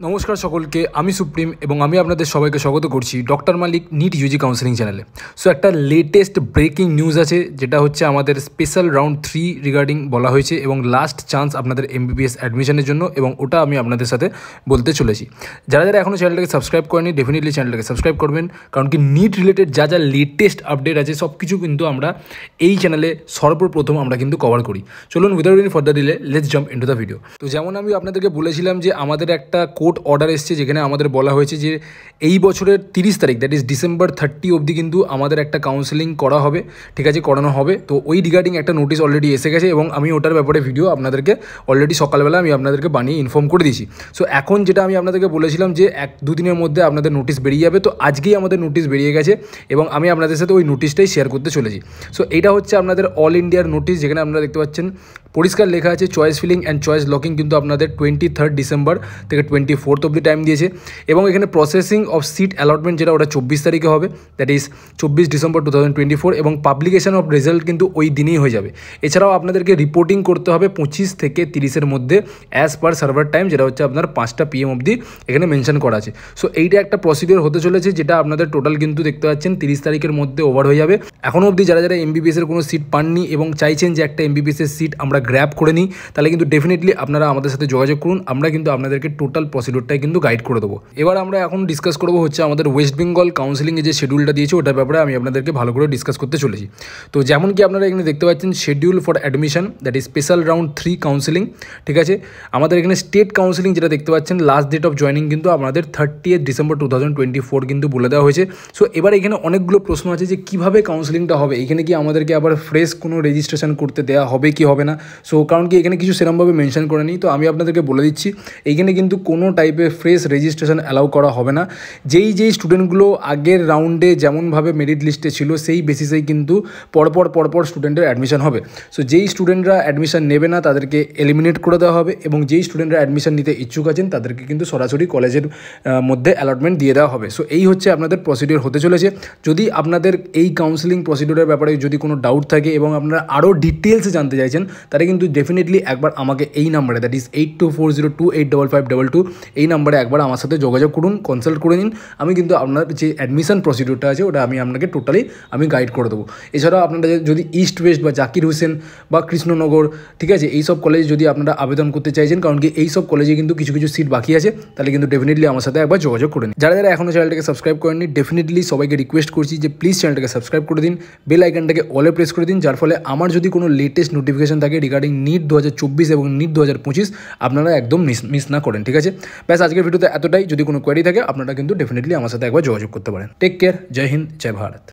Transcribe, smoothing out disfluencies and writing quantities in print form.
নমস্কার সকলকে, আমি সুপ্রিম এবং আমি আপনাদের সবাইকে স্বাগত করছি ডক্টর মালিক নিট ইউজি কাউন্সেলিং চ্যানেলে। সো একটা লেটেস্ট ব্রেকিং নিউজ আছে, যেটা হচ্ছে আমাদের স্পেশাল রাউন্ড 3 রিগার্ডিং বলা হয়েছে এবং লাস্ট চান্স আপনাদের এমবিবিএস অ্যাডমিশনের জন্য, এবং ওটা আমি আপনাদের সাথে বলতে চলেছি। যারা যারা এখনও চ্যানেলটাকে সাবস্ক্রাইব করেনি, ডেফিনেটলি চ্যানেলটাকে সাবস্ক্রাইব করবেন, কারণ কি নিট রিলেটেড যা যা লেটেস্ট আপডেট আছে সব কিছু কিন্তু আমরা এই চ্যানেলে সর্বপ্রথম আমরা কিন্তু কভার করি। চলুন without any further delay let's jump into the video. তো যেমন আমি আপনাদেরকে বলেছিলাম যে আমাদের একটা কোর্ট অর্ডার এসছে, যেখানে আমাদের বলা হয়েছে যে এই বছরের 30 তারিখ, দ্যাট ইজ ডিসেম্বর 30 অবধি কিন্তু আমাদের একটা কাউন্সেলিং করা হবে, ঠিক আছে, করানো হবে। তো ওই রিগার্ডিং একটা নোটিশ অলরেডি এসে গেছে এবং আমি ওটার ব্যাপারে ভিডিও আপনাদেরকে অলরেডি সকালবেলা আমি আপনাদেরকে বানিয়ে ইনফর্ম করে দিয়েছি। সো এখন যেটা আমি আপনাদেরকে বলেছিলাম যে 1-2 দিনের মধ্যে আপনাদের নোটিশ বেরিয়ে যাবে, তো আজকেই আমাদের নোটিশ বেরিয়ে গেছে এবং আমি আপনাদের সাথে ওই নোটিশটাই শেয়ার করতে চলেছি। সো এইটা হচ্ছে আপনাদের অল ইন্ডিয়ার নোটিশ, যেখানে আপনারা দেখতে পাচ্ছেন পরিষ্কার লেখা আছে choice filling and choice locking কিন্তু আপনাদের 23 ডিসেম্বর থেকে 24 অবধি টাইম দিয়েছে, এবং এখানে প্রসেসিং অফ সিট অ্যালটমেন্ট যেটা ওটা 24 তারিখে হবে, দ্যাট ইজ 24 ডিসেম্বর 2024, এবং পাবলিকেশন অফ রেজাল্ট কিন্তু ওই দিনেই হয়ে যাবে। এছাড়াও আপনাদেরকে রিপোর্টিং করতে হবে 25 থেকে 30-এর মধ্যে অ্যাজ পার সার্ভার টাইম, যেটা হচ্ছে আপনার 5টা PM অবধি এখানে মেনশন করা আছে। সো এইটা একটা প্রসিডিওর হতে চলেছে, যেটা আপনাদের টোটাল কিন্তু দেখতে পাচ্ছেন 30 তারিখের মধ্যে ওভার হয়ে যাবে। এখনও অবধি যারা যারা এমবিবিএসের কোনো সিট পাননি এবং চাইছেন যে একটা এমবিবিএসের সিট আমরা গ্র্যাব করে নিই, তাহলে কিন্তু ডেফিনেটলি আপনারা আমাদের সাথে যোগাযোগ করুন, আমরা কিন্তু আপনাদেরকে টোটাল প্রসিডিওরটাই কিন্তু গাইড করে দেবো। এবার আমরা এখন ডিসকাস করবো হচ্ছে আমাদের ওয়েস্ট বেঙ্গল কাউন্সিলিংয়ে যে শিডিউলটা দিয়েছে ওটার ব্যাপারে আমি আপনাদেরকে ভালো করে ডিসকাস করতে চলেছি। তো যেমন কি আপনারা এখানে দেখতে পাচ্ছেন schedule for admission, that is special round 3 counselling, ঠিক আছে। আমাদের এখানে স্টেট কাউন্সিলিং যেটা দেখতে পাচ্ছেন, লাস্ট ডেট অফ জয়নিং কিন্তু আমাদের 30 ডিসেম্বর 2024 কিন্তু বলে দেওয়া হয়েছে। সো এবার এখানে অনেকগুলো প্রশ্ন আছে যে কীভাবে কাউন্সিলিংটা হবে, এখানে কি আমাদেরকে আবার ফ্রেশ কোনো রেজিস্ট্রেশন করতে দেওয়া হবে কি হবে না। সো কারণ কি এখানে কিছু সেরকমভাবে মেনশন করে নিই, তো আমি আপনাদেরকে বলে দিচ্ছি এইখানে কিন্তু কোনো টাইপের ফ্রেশ রেজিস্ট্রেশন অ্যালাউ করা হবে না। যেই স্টুডেন্টগুলো আগের রাউন্ডে যেমনভাবে মেরিট লিস্টে ছিল সেই বেসিসেই কিন্তু পরপর স্টুডেন্টের অ্যাডমিশন হবে। সো যেই স্টুডেন্টরা অ্যাডমিশন নেবে না তাদেরকে এলিমিনেট করে দেওয়া হবে, এবং যেই স্টুডেন্টরা অ্যাডমিশন নিতে ইচ্ছুক আছেন তাদেরকে কিন্তু সরাসরি কলেজের মধ্যে অ্যালটমেন্ট দিয়ে দেওয়া হবে। সো এই হচ্ছে আপনাদের প্রসিডিওর হতে চলেছে। যদি আপনাদের এই কাউন্সিলিং প্রসিডিওরের ব্যাপারে যদি কোনো ডাউট থাকে এবং আপনারা আরও ডিটেলসে জানতে চাইছেন, তাহলে কিন্তু ডেফিনেটলি একবার আমাকে এই নাম্বারে, দ্যাট ইজ 8240285522, এই নাম্বারে একবার আমার সাথে যোগাযোগ করুন, কনসাল্ট করে নিন। আমি কিন্তু আপনার যে অ্যাডমিশন প্রসিডিওরটা আছে ওটা আমি আপনাকে টোটালি আমি গাইড করে দেবো। এছাড়াও আপনারা যদি ইস্ট ওয়েস্ট বা জাকির হোসেন বা কৃষ্ণনগর, ঠিক আছে, এইসব কলেজে যদি আপনারা আবেদন করতে চাইছেন, কারণ কি এইসব কলেজে কিন্তু কিছু সিট বাকি আছে, তাহলে কিন্তু ডেফিনেটলি আমার সাথে একবার যোগাযোগ করে নিন। যারা যারা এখনও চ্যানেলটাকে সাবস্ক্রাইব করেননি, ডেফিনেটলি সবাইকে রিকোয়েস্ট করছি যে প্লিজ চ্যানেলটাকে সাবস্ক্রাইব করে দিন, বেল আইকনটাকে অলে প্রেস করে দিন, যার ফলে আমার যদি কোনো লেটেস্ট নোটিফিকেশন থাকে রিগার্ডিং নিট 2024 এবং নিট 2025 আপনারা একদম মিস না করেন, ঠিক আছে। ব্যাস আজকের ভিডিওতে এতটাই। যদি কোনো কোয়েরি থাকে আপনারা কিন্তু ডেফিনেটলি আমার সাথে একবার যোগাযোগ করতে পারেন। টেক কেয়ার, জয় হিন্দ, জয় ভারত।